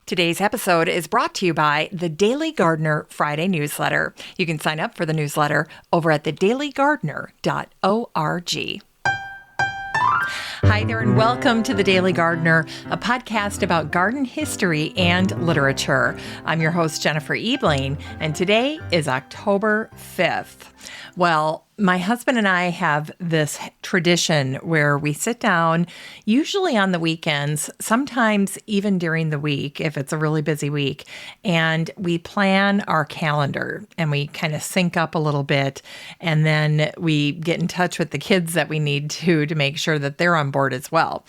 Today's episode is brought to you by the Daily Gardener Friday newsletter. You can sign up for the newsletter over at thedailygardener.org. Hi there, and welcome to The Daily Gardener, a podcast about garden history and literature. I'm your host, Jennifer Ebling, and today is October 5th. Well, my husband and I have this tradition where we sit down, usually on the weekends, sometimes even during the week, if it's a really busy week, and we plan our calendar and we kind of sync up a little bit. And then we get in touch with the kids that we need to make sure that they're on board as well.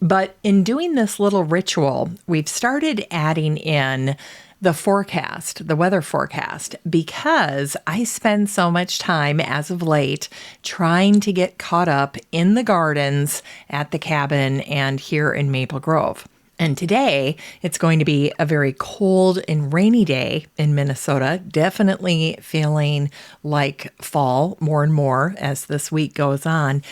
But in doing this little ritual, we've started adding in the forecast, the weather forecast, because I spend so much time as of late trying to get caught up in the gardens at the cabin and here in Maple Grove. And today, it's going to be a very cold and rainy day in Minnesota, definitely feeling like fall more and more as this week goes on.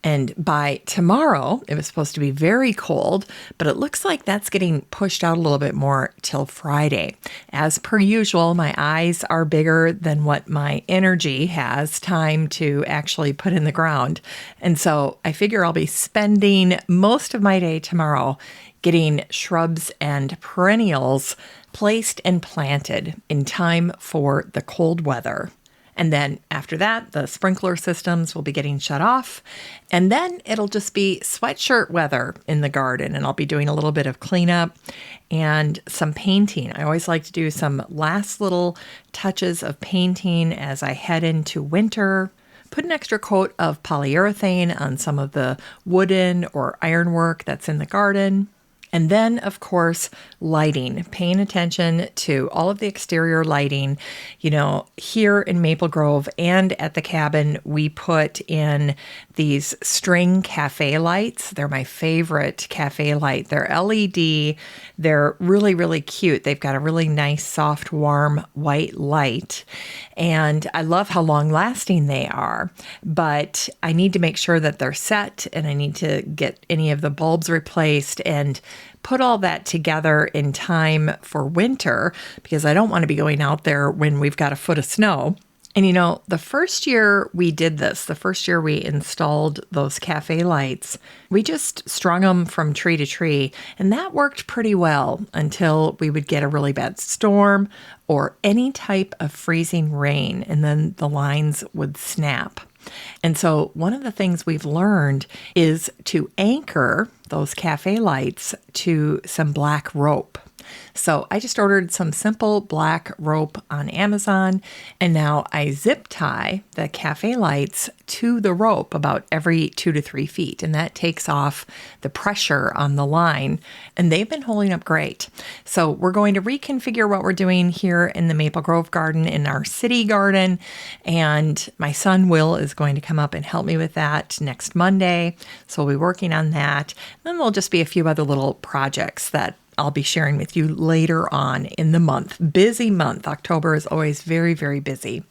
And by tomorrow, it was supposed to be very cold, but it looks like that's getting pushed out a little bit more till Friday. As per usual, my eyes are bigger than what my energy has time to actually put in the ground. And so I figure I'll be spending most of my day tomorrow getting shrubs and perennials placed and planted in time for the cold weather. And then after that, the sprinkler systems will be getting shut off. And then it'll just be sweatshirt weather in the garden. And I'll be doing a little bit of cleanup and some painting. I always like to do some last little touches of painting as I head into winter. Put an extra coat of polyurethane on some of the wooden or ironwork that's in the garden. And then, of course, lighting, paying attention to all of the exterior lighting. You know, here in Maple Grove and at the cabin, we put in these string cafe lights. They're my favorite cafe light. They're LED. They're really, really cute. They've got a really nice, soft, warm, white light. And I love how long lasting they are. But I need to make sure that they're set, and I need to get any of the bulbs replaced and put all that together in time for winter, because I don't want to be going out there when we've got a foot of snow. And you know, the first year we did this, the first year we installed those cafe lights, we just strung them from tree to tree, and that worked pretty well until we would get a really bad storm or any type of freezing rain, and then the lines would snap. And so one of the things we've learned is to anchor those cafe lights to some black rope. So I just ordered some simple black rope on Amazon, and now I zip tie the cafe lights to the rope about every 2 to 3 feet, and that takes off the pressure on the line, and they've been holding up great. So we're going to reconfigure what we're doing here in the Maple Grove garden in our city garden, and my son Will is going to come up and help me with that next Monday, so we'll be working on that. Then there'll just be a few other little projects that I'll be sharing with you later on in the month. Busy month. October is always very, very busy.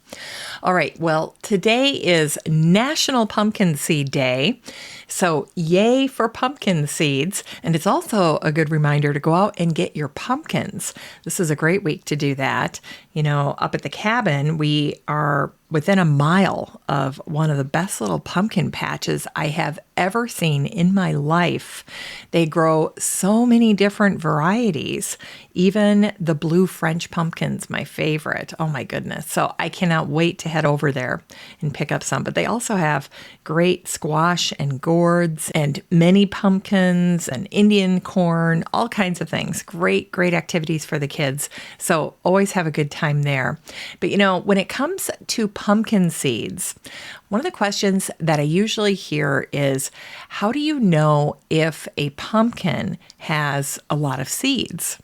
All right. Well, today is National Pumpkin Seed Day. So yay for pumpkin seeds. And it's also a good reminder to go out and get your pumpkins. This is a great week to do that. You know, up at the cabin, we are within a mile of one of the best little pumpkin patches I have ever seen in my life. They grow so many different varieties, even the blue French pumpkins, my favorite. Oh my goodness. So I cannot wait to head over there and pick up some. But they also have great squash and gourds and mini pumpkins and Indian corn, all kinds of things. Great, great activities for the kids. So always have a good time there. But you know, when it comes to pumpkin seeds, one of the questions that I usually hear is, how do you know if a pumpkin has a lot of seeds?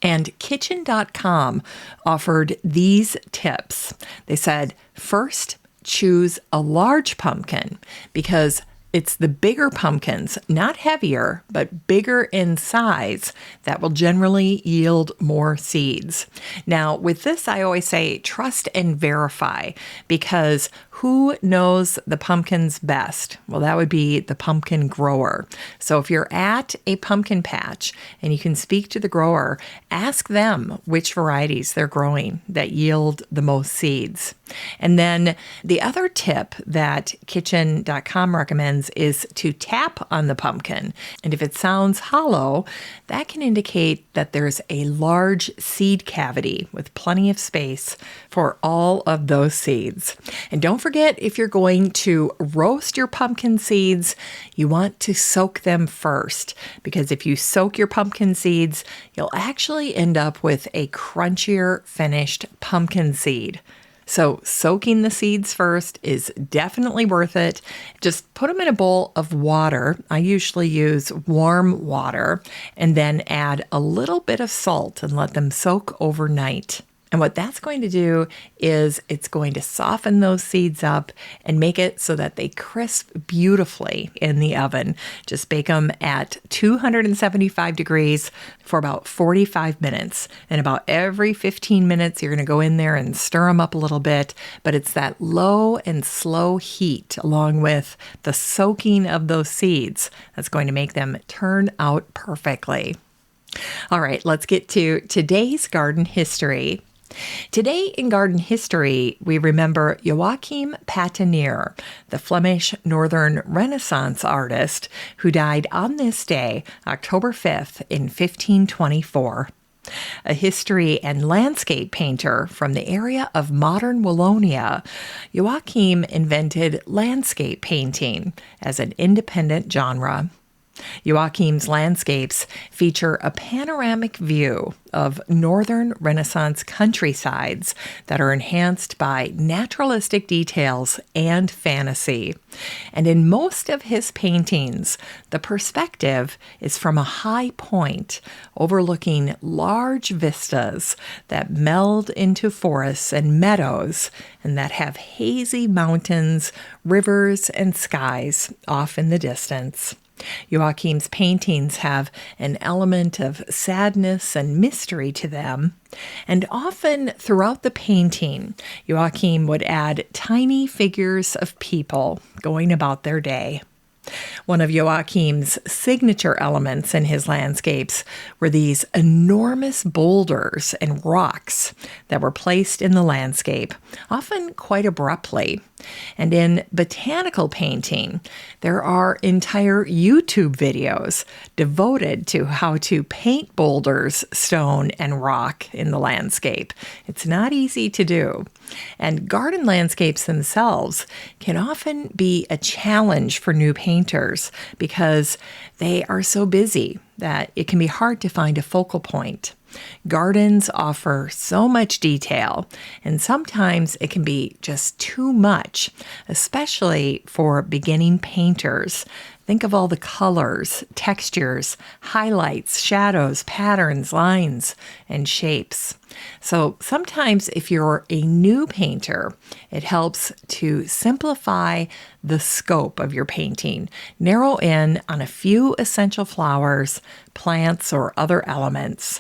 And Kitchen.com offered these tips. They said, first, choose a large pumpkin because It's the bigger pumpkins, not heavier, but bigger in size, that will generally yield more seeds. Now, with this, I always say trust and verify, because who knows the pumpkins best? Well, that would be the pumpkin grower. So if you're at a pumpkin patch and you can speak to the grower, ask them which varieties they're growing that yield the most seeds. And then the other tip that kitchen.com recommends is to tap on the pumpkin. And if it sounds hollow, that can indicate that there's a large seed cavity with plenty of space for all of those seeds. And don't forget, if you're going to roast your pumpkin seeds, you want to soak them first, because if you soak your pumpkin seeds, you'll actually end up with a crunchier finished pumpkin seed. So soaking the seeds first is definitely worth it. Just put them in a bowl of water. I usually use warm water, and then add a little bit of salt and let them soak overnight. And what that's going to do is it's going to soften those seeds up and make it so that they crisp beautifully in the oven. Just bake them at 275 degrees for about 45 minutes. And about every 15 minutes, you're going to go in there and stir them up a little bit. But it's that low and slow heat, along with the soaking of those seeds, that's going to make them turn out perfectly. All right, let's get to today's garden history. Today in garden history, we remember Joachim Patinir, the Flemish Northern Renaissance artist who died on this day, October 5th, in 1524. A history and landscape painter from the area of modern Wallonia, Joachim invented landscape painting as an independent genre. Joachim's landscapes feature a panoramic view of Northern Renaissance countrysides that are enhanced by naturalistic details and fantasy. And in most of his paintings, the perspective is from a high point overlooking large vistas that meld into forests and meadows, and that have hazy mountains, rivers, and skies off in the distance. Joachim's paintings have an element of sadness and mystery to them, and often throughout the painting, Joachim would add tiny figures of people going about their day. One of Joachim's signature elements in his landscapes were these enormous boulders and rocks that were placed in the landscape, often quite abruptly. And in botanical painting, there are entire YouTube videos devoted to how to paint boulders, stone, and rock in the landscape. It's not easy to do. And garden landscapes themselves can often be a challenge for new painters because they are so busy that it can be hard to find a focal point. Gardens offer so much detail, and sometimes it can be just too much, especially for beginning painters. Think of all the colors, textures, highlights, shadows, patterns, lines, and shapes. So sometimes if you're a new painter, it helps to simplify the scope of your painting, narrow in on a few essential flowers, plants, or other elements.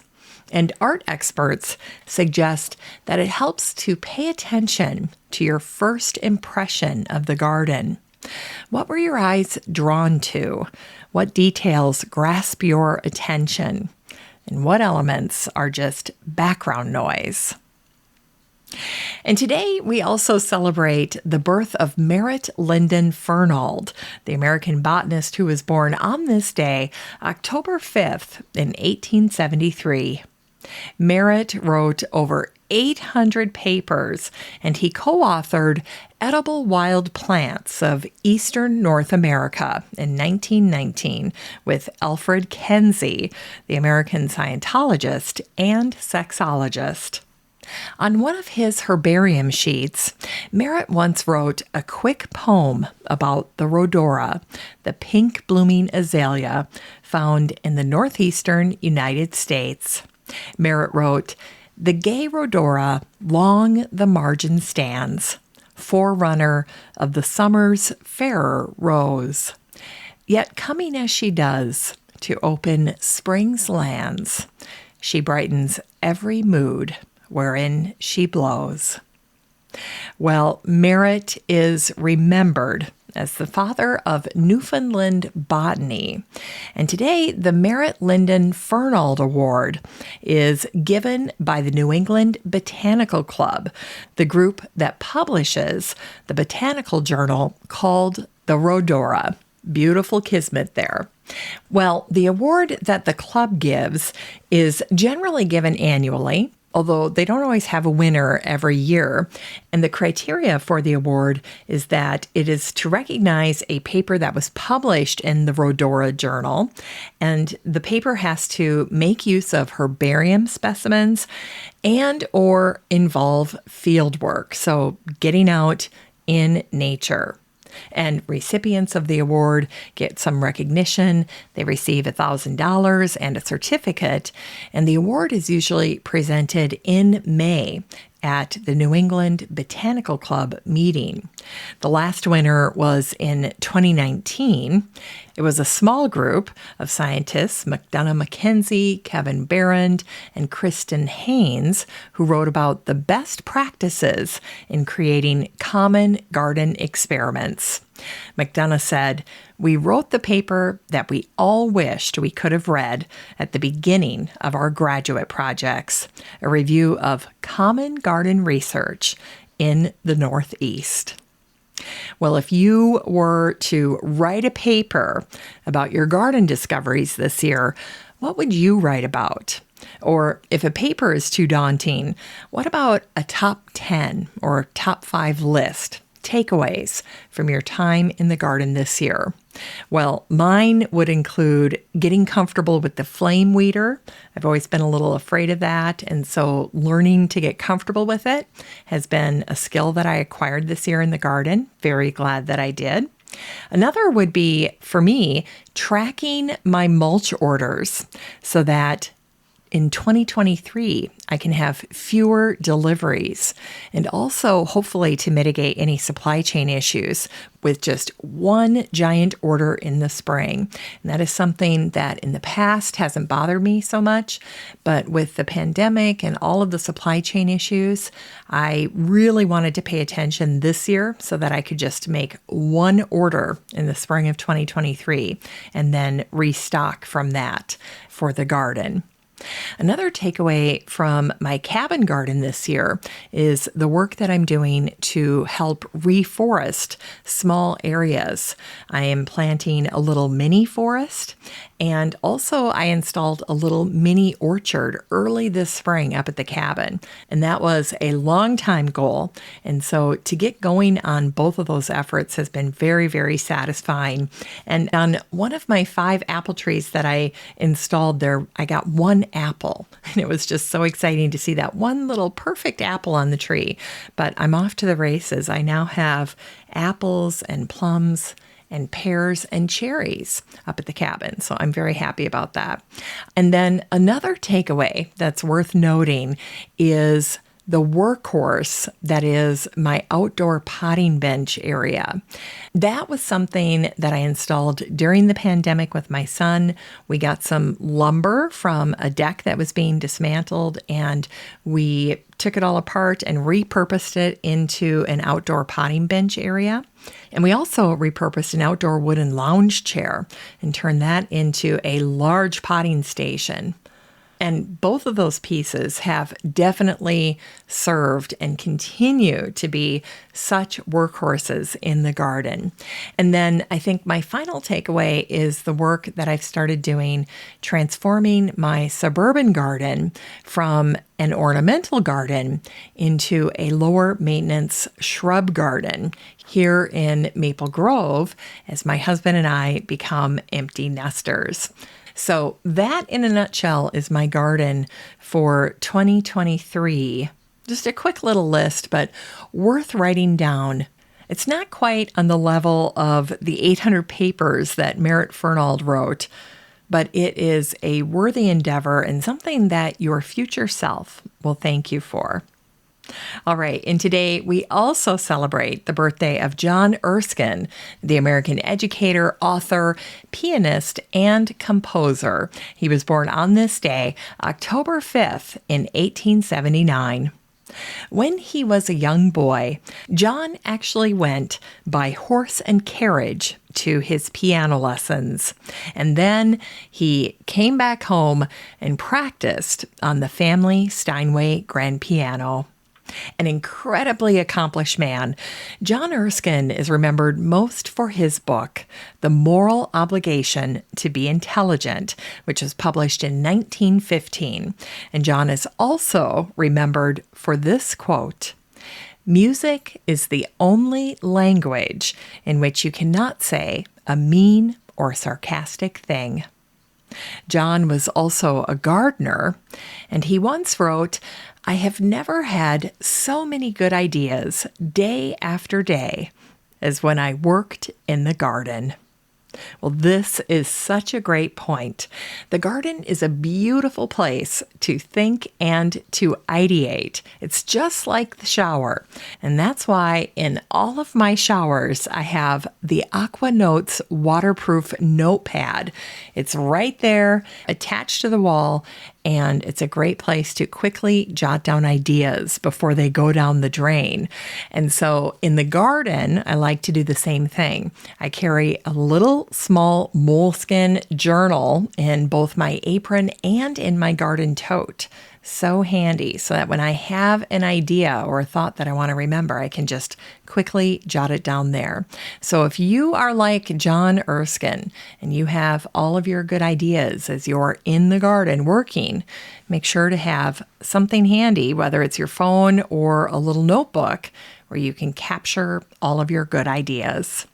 And art experts suggest that it helps to pay attention to your first impression of the garden. What were your eyes drawn to? What details grasp your attention? And what elements are just background noise? And today we also celebrate the birth of Merritt Lyndon Fernald, the American botanist who was born on this day, October 5th, in 1873. Merritt wrote over 800 papers, and he co-authored Edible Wild Plants of Eastern North America in 1919 with Alfred Kinsey, the American Scientologist and sexologist. On one of his herbarium sheets, Merritt once wrote a quick poem about the rhodora, the pink blooming azalea found in the northeastern United States. Merritt wrote, "The gay rhodora long the margin stands, forerunner of the summer's fairer rose. Yet coming as she does to open spring's lands, she brightens every mood wherein she blows. Well, Merritt is remembered as the father of Newfoundland botany. And today, the Merritt Lyndon Fernald Award is given by the New England Botanical Club, the group that publishes the botanical journal called the Rhodora. Beautiful kismet there. Well, the award that the club gives is generally given annually, although they don't always have a winner every year. And the criteria for the award is that it is to recognize a paper that was published in the Rhodora Journal, and the paper has to make use of herbarium specimens and or involve field work, so getting out in nature. And recipients of the award get some recognition. They receive $1,000 and a certificate. And the award is usually presented in May at the New England Botanical Club meeting. The last winner was in 2019. It was a small group of scientists, McDonough Mackenzie, Kevin Barrand, and Kristen Haynes, who wrote about the best practices in creating common garden experiments. McDonough said, "We wrote the paper that we all wished we could have read at the beginning of our graduate projects, a review of common garden research in the Northeast." Well, if you were to write a paper about your garden discoveries this year, what would you write about? Or if a paper is too daunting, what about a top 10 or top 5 list? Takeaways from your time in the garden this year? Well, mine would include getting comfortable with the flame weeder. I've always been a little afraid of that, and so learning to get comfortable with it has been a skill that I acquired this year in the garden. Very glad that I did. Another would be, for me, tracking my mulch orders so that in 2023, I can have fewer deliveries, and also hopefully to mitigate any supply chain issues with just one giant order in the spring. And that is something that in the past hasn't bothered me so much, but with the pandemic and all of the supply chain issues, I really wanted to pay attention this year so that I could just make one order in the spring of 2023 and then restock from that for the garden. Another takeaway from my cabin garden this year is the work that I'm doing to help reforest small areas. I am planting a little mini forest, and also I installed a little mini orchard early this spring up at the cabin, and that was a long time goal. And so to get going on both of those efforts has been very, very satisfying. And on one of my 5 apple trees that I installed there, I got one apple, and it was just so exciting to see that one little perfect apple on the tree. But I'm off to the races. I now have apples and plums and pears and cherries up at the cabin. So I'm very happy about that. And then another takeaway that's worth noting is the workhorse that is my outdoor potting bench area. That was something that I installed during the pandemic with my son. We got some lumber from a deck that was being dismantled, and we took it all apart and repurposed it into an outdoor potting bench area. And we also repurposed an outdoor wooden lounge chair and turned that into a large potting station. And both of those pieces have definitely served and continue to be such workhorses in the garden. And then I think my final takeaway is the work that I've started doing transforming my suburban garden from an ornamental garden into a lower maintenance shrub garden here in Maple Grove as my husband and I become empty nesters. So that, in a nutshell, is my garden for 2023. Just a quick little list, but worth writing down. It's not quite on the level of the 800 papers that Merritt Fernald wrote, but it is a worthy endeavor and something that your future self will thank you for. All right, and today we also celebrate the birthday of John Erskine, the American educator, author, pianist, and composer. He was born on this day, October 5th, in 1879. When he was a young boy, John actually went by horse and carriage to his piano lessons. And then he came back home and practiced on the family Steinway grand piano. An incredibly accomplished man, John Erskine is remembered most for his book, The Moral Obligation to be Intelligent, which was published in 1915. And John is also remembered for this quote: "Music is the only language in which you cannot say a mean or sarcastic thing." John was also a gardener, and he once wrote, "I have never had so many good ideas day after day as when I worked in the garden." Well, this is such a great point. The garden is a beautiful place to think and to ideate. It's just like the shower. And that's why in all of my showers, I have the Aqua Notes waterproof notepad. It's right there attached to the wall, and it's a great place to quickly jot down ideas before they go down the drain. And so in the garden, I like to do the same thing. I carry a little small moleskin journal in both my apron and in my garden tote. So handy, so that when I have an idea or a thought that I want to remember, I can just quickly jot it down there. So if you are like John Erskine and you have all of your good ideas as you're in the garden working, make sure to have something handy, whether it's your phone or a little notebook, where you can capture all of your good ideas.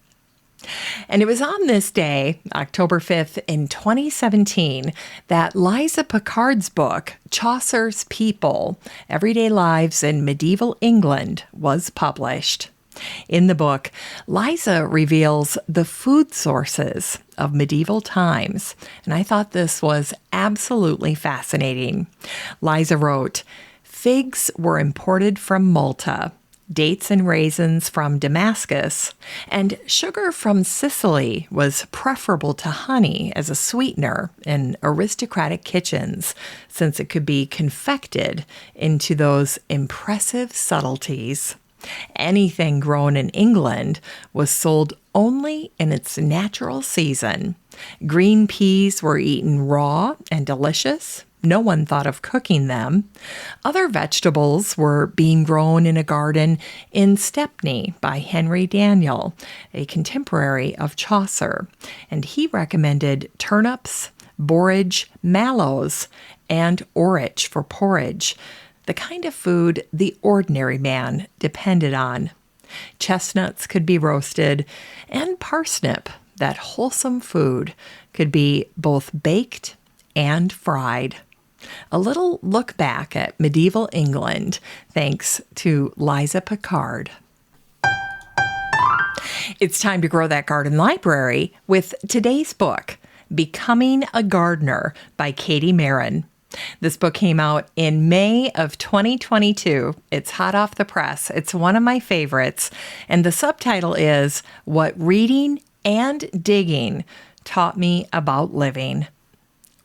And it was on this day, October 5th in 2017, that Liza Picard's book, Chaucer's People, Everyday Lives in Medieval England, was published. In the book, Liza reveals the food sources of medieval times, and I thought this was absolutely fascinating. Liza wrote, "Figs were imported from Malta, dates and raisins from Damascus, and sugar from Sicily was preferable to honey as a sweetener in aristocratic kitchens, since it could be confected into those impressive subtleties. Anything grown in England was sold only in its natural season. Green peas were eaten raw and delicious. No one thought of cooking them. Other vegetables were being grown in a garden in Stepney by Henry Daniel, a contemporary of Chaucer, and he recommended turnips, borage, mallows, and orach for porridge, the kind of food the ordinary man depended on. Chestnuts could be roasted, and parsnip, that wholesome food, could be both baked and fried." A little look back at medieval England, thanks to Liza Picard. It's time to grow that garden library with today's book, Becoming a Gardener by Katie Marin. This book came out in May of 2022. It's hot off the press. It's one of my favorites. And the subtitle is What Reading and Digging Taught Me About Living.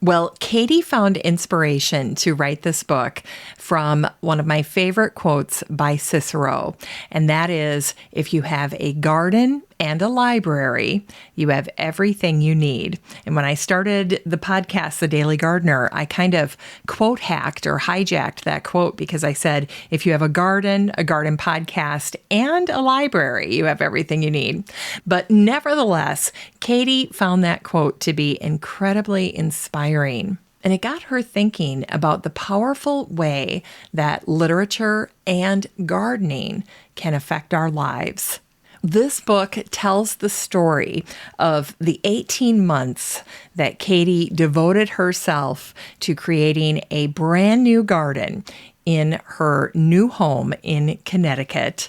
Well, Katie found inspiration to write this book from one of my favorite quotes by Cicero, and that is, "If you have a garden and a library, you have everything you need." And when I started the podcast, The Daily Gardener, I kind of quote hacked or hijacked that quote because I said, if you have a garden podcast, and a library, you have everything you need. But nevertheless, Katie found that quote to be incredibly inspiring. And it got her thinking about the powerful way that literature and gardening can affect our lives. This book tells the story of the 18 months that Katie devoted herself to creating a brand new garden in her new home in Connecticut.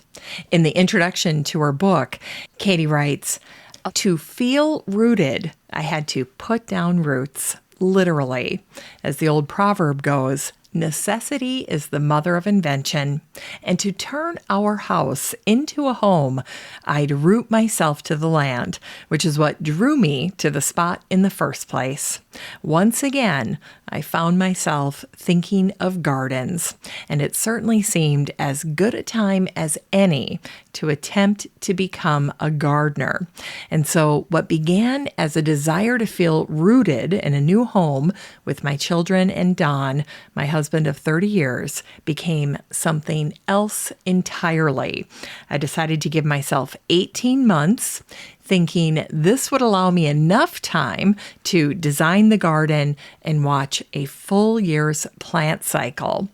In the introduction to her book, Katie writes, "To feel rooted, I had to put down roots. Literally. As the old proverb goes, necessity is the mother of invention, and to turn our house into a home, I'd root myself to the land, which is what drew me to the spot in the first place. Once again, I found myself thinking of gardens, and it certainly seemed as good a time as any to attempt to become a gardener. And so what began as a desire to feel rooted in a new home with my children and Don, my husband of 30 years, became something else entirely. I decided to give myself 18 months, thinking this would allow me enough time to design the garden and watch a full year's plant cycle.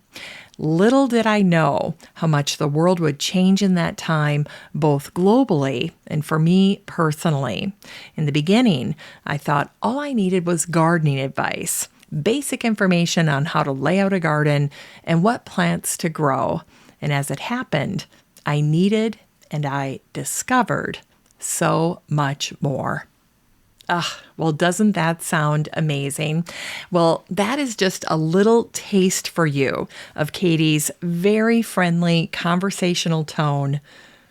Little did I know how much the world would change in that time, both globally and for me personally. In the beginning, I thought all I needed was gardening advice, basic information on how to lay out a garden and what plants to grow. And as it happened, I needed and I discovered so much more. Well, doesn't that sound amazing? Well, that is just a little taste for you of Katie's very friendly conversational tone.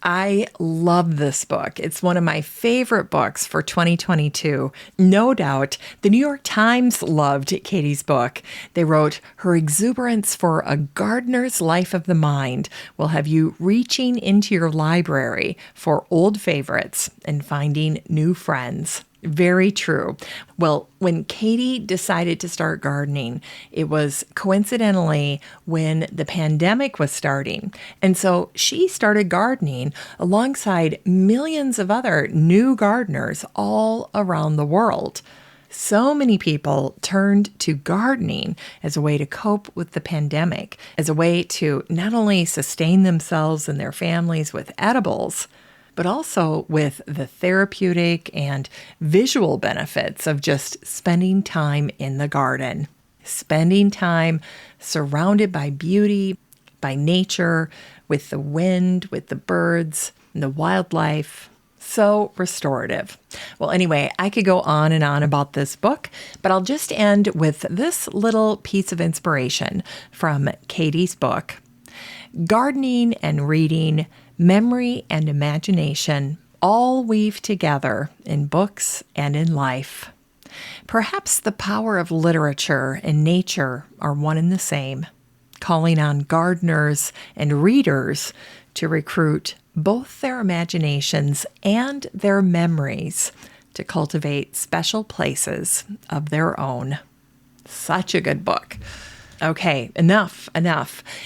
I love this book. It's one of my favorite books for 2022. No doubt, the New York Times loved Katie's book. They wrote, "Her exuberance for a gardener's life of the mind will have you reaching into your library for old favorites and finding new friends." Very true. Well, when Katie decided to start gardening, it was coincidentally when the pandemic was starting. And so she started gardening alongside millions of other new gardeners all around the world. So many people turned to gardening as a way to cope with the pandemic, as a way to not only sustain themselves and their families with edibles, but also with the therapeutic and visual benefits of just spending time in the garden, spending time surrounded by beauty, by nature, with the wind, with the birds, and the wildlife. So restorative. Well, anyway, I could go on and on about this book, but I'll just end with this little piece of inspiration from Katie's book. Gardening and reading, memory and imagination all weave together in books and in life. Perhaps the power of literature and nature are one and the same, calling on gardeners and readers to recruit both their imaginations and their memories to cultivate special places of their own. Such a good book. Okay, enough.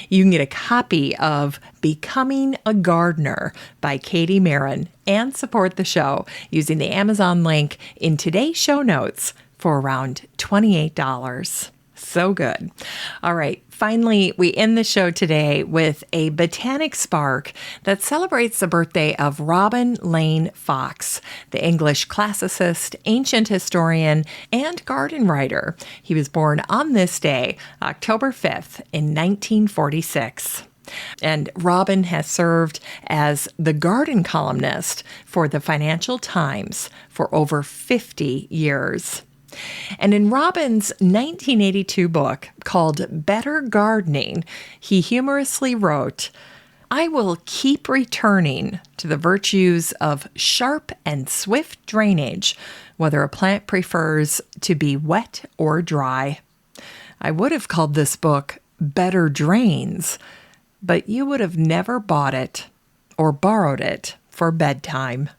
You can get a copy of Becoming a Gardener by Katie Marin and support the show using the Amazon link in today's show notes for around $28. So good. All right. Finally, we end the show today with a botanic spark that celebrates the birthday of Robin Lane Fox, the English classicist, ancient historian, and garden writer. He was born on this day, October 5th, in 1946. And Robin has served as the garden columnist for the Financial Times for over 50 years. And in Robin's 1982 book called Better Gardening, he humorously wrote, "I will keep returning to the virtues of sharp and swift drainage, whether a plant prefers to be wet or dry." I would have called this book Better Drains, but you would have never bought it or borrowed it for bedtime.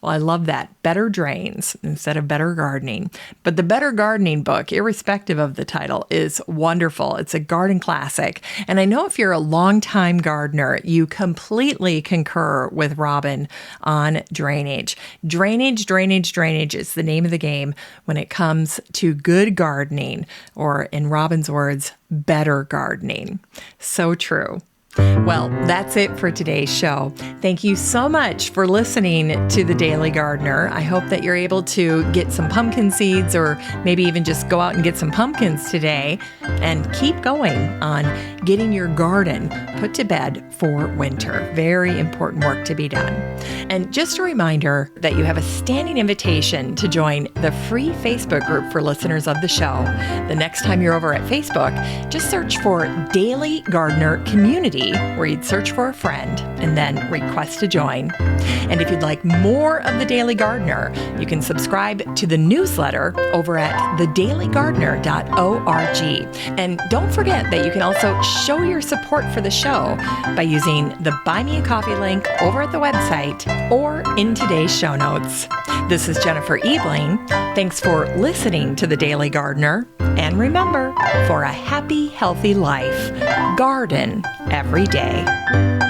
Well, I love that. Better Drains instead of Better Gardening. But the Better Gardening book, irrespective of the title, is wonderful. It's a garden classic. And I know if you're a longtime gardener, you completely concur with Robin on drainage. Drainage is the name of the game when it comes to good gardening, or in Robin's words, better gardening. So true. Well, that's it for today's show. Thank you so much for listening to The Daily Gardener. I hope that you're able to get some pumpkin seeds or maybe even just go out and get some pumpkins today and keep going on getting your garden put to bed for winter. Very important work to be done. And just a reminder that you have a standing invitation to join the free Facebook group for listeners of the show. The next time you're over at Facebook, just search for Daily Gardener Community, where you'd search for a friend and then request to join. And if you'd like more of The Daily Gardener, you can subscribe to the newsletter over at thedailygardener.org. And don't forget that you can also show your support for the show by using the Buy Me a Coffee link over at the website or in today's show notes. This is Jennifer Ebling. Thanks for listening to The Daily Gardener. And remember, for a happy, healthy life, garden every day.